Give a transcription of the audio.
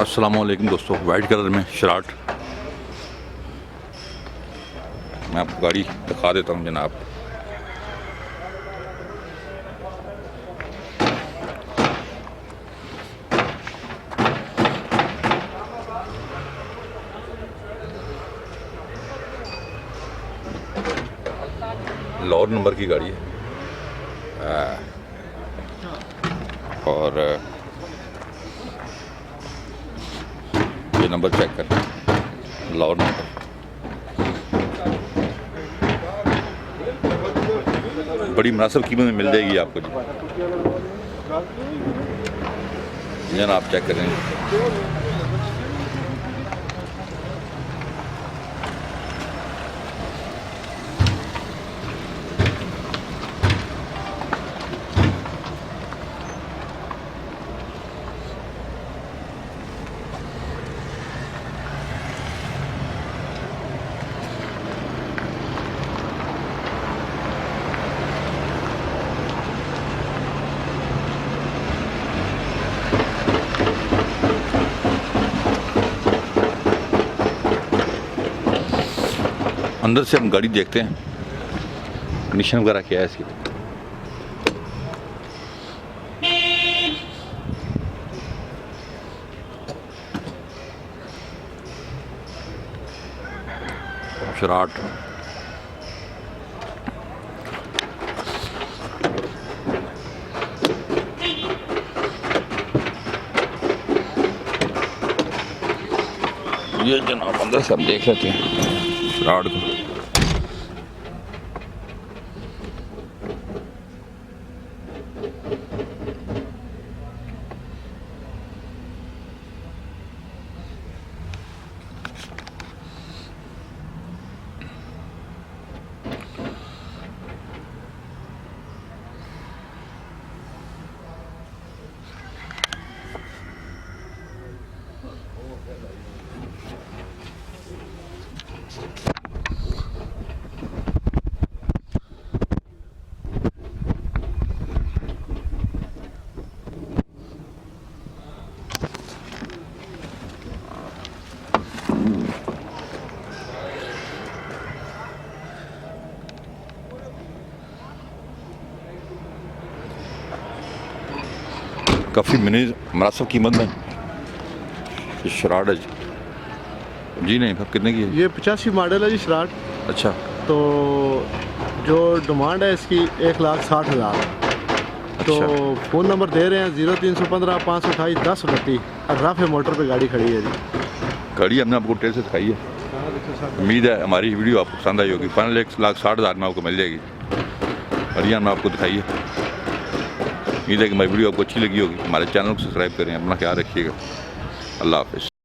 अस्सलामुअलैकुम दोस्तों, white colour में शराट मैं आपको गाड़ी दिखा देता हूँ जनाब। लाहौर नंबर की गाड़ी है और ये नंबर चेक करें, लाहौर नंबर। बड़ी मुनासिब कीमत में मिल जाएगी आपको जी। इंजन आप चेक करें। अंदर से हम गाड़ी देखते हैं, कंडीशन वगैरह क्या है इसकी। शराट ये जनाब अंदर से हम देख लेते हैं शराट को। काफ़ी मुनासिब कीमत में ये शराट है जी। नहीं अब कितने की है? ये 85 मॉडल है जी शराट। अच्छा, तो जो डिमांड है इसकी 1,60,000। तो फ़ोन नंबर दे रहे हैं 0315 528 1029। रफ मोटर पे गाड़ी खड़ी है जी। गाड़ी हमने आपको डिटेल से दिखाई है। उम्मीद है हमारी वीडियो आपको पसंद आई होगी। फाइनल 1,60,000 में आपको मिल जाएगी। गाड़ी हमने आपको दिखाई है। उम्मीद है कि हमारी वीडियो आपको अच्छी लगी होगी। हमारे चैनल को सब्सक्राइब करें। अपना ख्याल रखिएगा। अल्लाह हाफ़िज़।